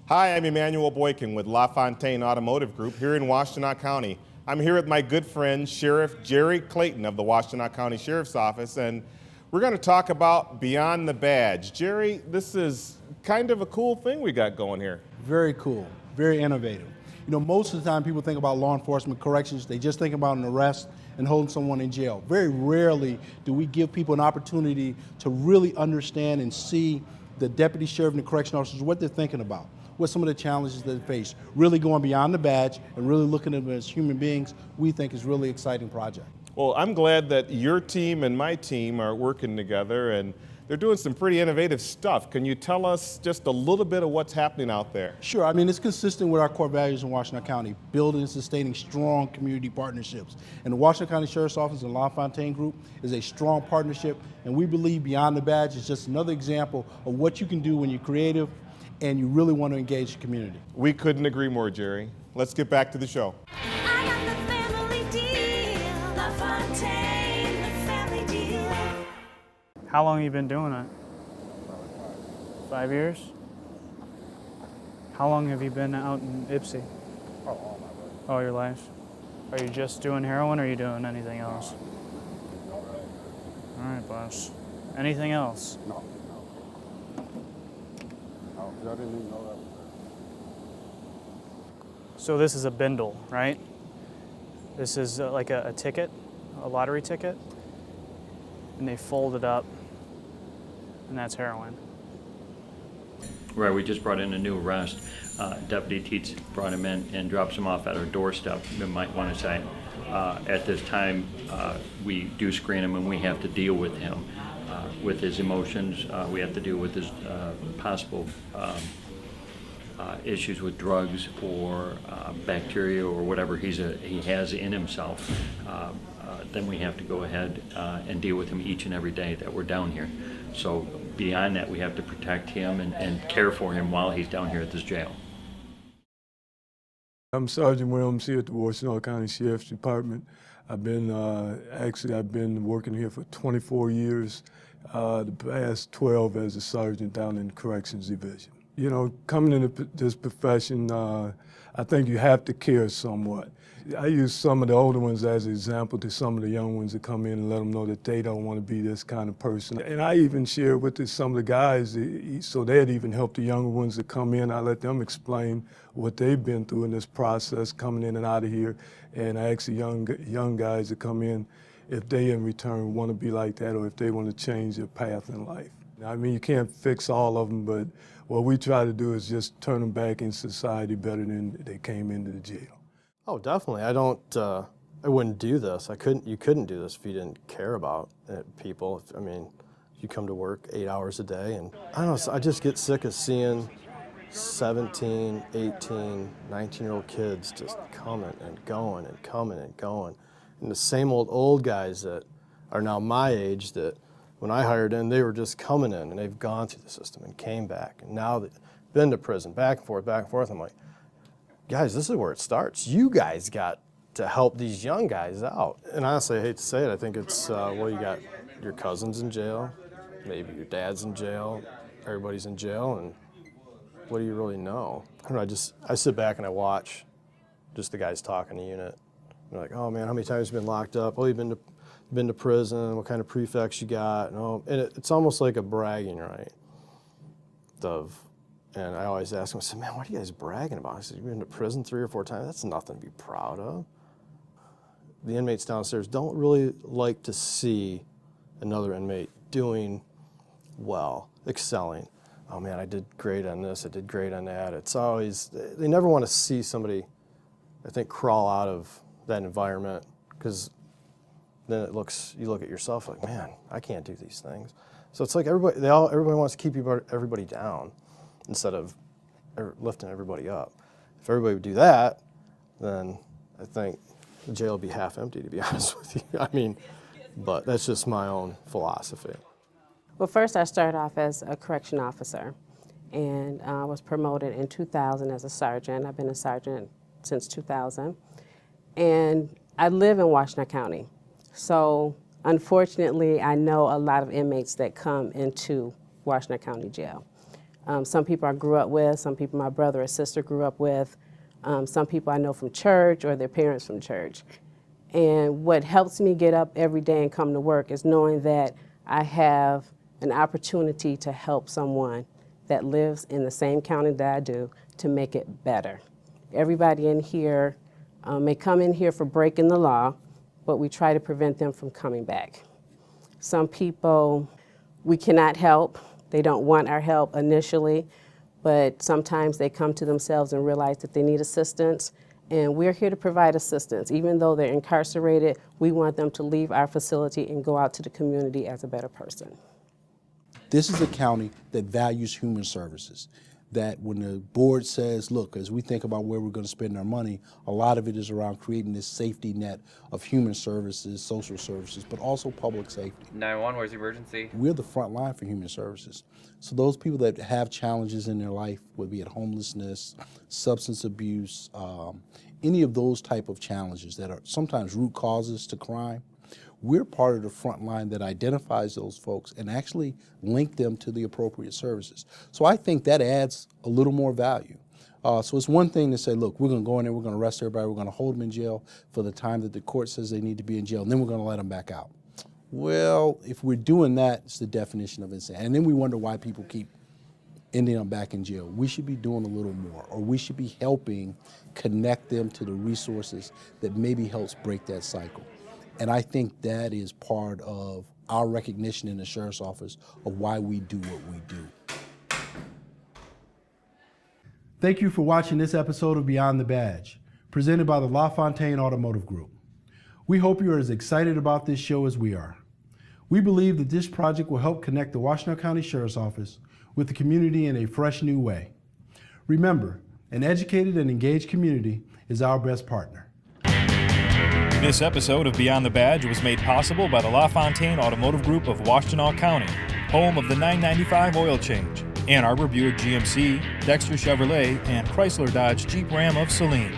Hi, I'm Emmanuel Boykin with LaFontaine Automotive Group here in Washtenaw County. I'm here with my good friend, Sheriff Jerry Clayton of the Washtenaw County Sheriff's Office, and we're going to talk about Beyond the Badge. Jerry, this is kind of a cool thing we got going here. Very cool, very innovative. You know, most of the time people think about law enforcement corrections, they just think about an arrest and holding someone in jail. Very rarely do we give people an opportunity to really understand and see the deputy sheriff and the correction officers, what they're thinking about, what some of the challenges they face. Really going beyond the badge and really looking at them as human beings, we think is really exciting project. Well, I'm glad that your team and my team are working together, and they're doing some pretty innovative stuff. Can you tell us just a little bit of what's happening out there? Sure, I mean, it's consistent with our core values in Washtenaw County, building and sustaining strong community partnerships. And the Washtenaw County Sheriff's Office and LaFontaine Group is a strong partnership, and we believe Beyond the Badge is just another example of what you can do when you're creative and you really want to engage the community. We couldn't agree more, Jerry. Let's get back to the show. I got the family deal, LaFontaine, the family deal. How long have you been doing it? 5 years? How long have you been out in Ypsi? All your life. Are you just doing heroin or are you doing anything else? All right, boss. Anything else? No, I didn't even know that was there. So this is a bindle, right? This is like a ticket, a lottery ticket, and they fold it up, and that's heroin. Right, we just brought in a new arrest. Deputy Teets brought him in and drops him off at our doorstep, you might want to say. At this time, we do screen him and we have to deal with him. With his emotions, we have to deal with his possible issues with drugs or bacteria or whatever he has in himself. Then we have to go ahead and deal with him each and every day that we're down here. So beyond that, we have to protect him and care for him while he's down here at this jail. I'm Sergeant Williams here at the Washtenaw County Sheriff's Department. I've been working here for 24 years, the past 12 as a sergeant down in the Corrections Division. You know, coming into this profession, I think you have to care somewhat. I use some of the older ones as an example to some of the young ones that come in and let them know that they don't want to be this kind of person. And I even share with some of the guys, so they'd even help the younger ones that come in. I let them explain what they've been through in this process, coming in and out of here. And I ask the young guys that come in if they in return want to be like that or if they want to change their path in life. I mean, you can't fix all of them, but what we try to do is just turn them back in society better than they came into the jail. Oh, definitely. I wouldn't do this. You couldn't do this if you didn't care about people. I mean, you come to work 8 hours a day, and I don't know, I just get sick of seeing 17, 18, 19-year-old kids just coming and going and coming and going. And the same old guys that are now my age that when I hired in, they were just coming in and they've gone through the system and came back. And now they've been to prison, back and forth, back and forth. I'm like, guys, this is where it starts. You guys got to help these young guys out. And honestly, I hate to say it, I think it's, well, you got your cousins in jail, maybe your dad's in jail, everybody's in jail, and what do you really know? I don't know, I sit back and I watch just the guys talking to unit. They're like, oh man, how many times have you been locked up? Oh, you've been to prison, what kind of prefects you got? And it's almost like a bragging right and I always ask them, I said, man, what are you guys bragging about? I said, you've been to prison 3 or 4 times? That's nothing to be proud of. The inmates downstairs don't really like to see another inmate doing well, excelling. Oh man, I did great on this, I did great on that. It's always, they never want to see somebody, I think, crawl out of that environment, because then you look at yourself like, man, I can't do these things. So it's like everybody wants to keep everybody down instead of lifting everybody up. If everybody would do that, then I think the jail would be half empty, to be honest with you. I mean, but that's just my own philosophy. Well, first I started off as a correction officer, and I was promoted in 2000 as a sergeant. I've been a sergeant since 2000. And I live in Washtenaw County. So unfortunately, I know a lot of inmates that come into Washtenaw County Jail. Some people I grew up with, some people my brother or sister grew up with, some people I know from church or their parents from church. And what helps me get up every day and come to work is knowing that I have an opportunity to help someone that lives in the same county that I do to make it better. Everybody in here may come in here for breaking the law, but we try to prevent them from coming back. Some people we cannot help. They don't want our help initially, but sometimes they come to themselves and realize that they need assistance, and we're here to provide assistance. Even though they're incarcerated, we want them to leave our facility and go out to the community as a better person. This is a county that values human services, that when the board says, look, as we think about where we're going to spend our money, a lot of it is around creating this safety net of human services, social services, but also public safety. 911, where's the emergency? We're the front line for human services. So those people that have challenges in their life, whether it be homelessness, substance abuse, any of those type of challenges that are sometimes root causes to crime, we're part of the front line that identifies those folks and actually link them to the appropriate services. So I think that adds a little more value. So it's one thing to say, look, we're going to go in there, we're going to arrest everybody, we're going to hold them in jail for the time that the court says they need to be in jail, and then we're going to let them back out. Well, if we're doing that, it's the definition of insanity. And then we wonder why people keep ending up back in jail. We should be doing a little more, or we should be helping connect them to the resources that maybe helps break that cycle. And I think that is part of our recognition in the Sheriff's Office of why we do what we do. Thank you for watching this episode of Beyond the Badge, presented by the LaFontaine Automotive Group. We hope you are as excited about this show as we are. We believe that this project will help connect the Washtenaw County Sheriff's Office with the community in a fresh new way. Remember, an educated and engaged community is our best partner. This episode of Beyond the Badge was made possible by the LaFontaine Automotive Group of Washtenaw County, home of the 995 oil change, Ann Arbor Buick GMC, Dexter Chevrolet, and Chrysler Dodge Jeep Ram of Saline.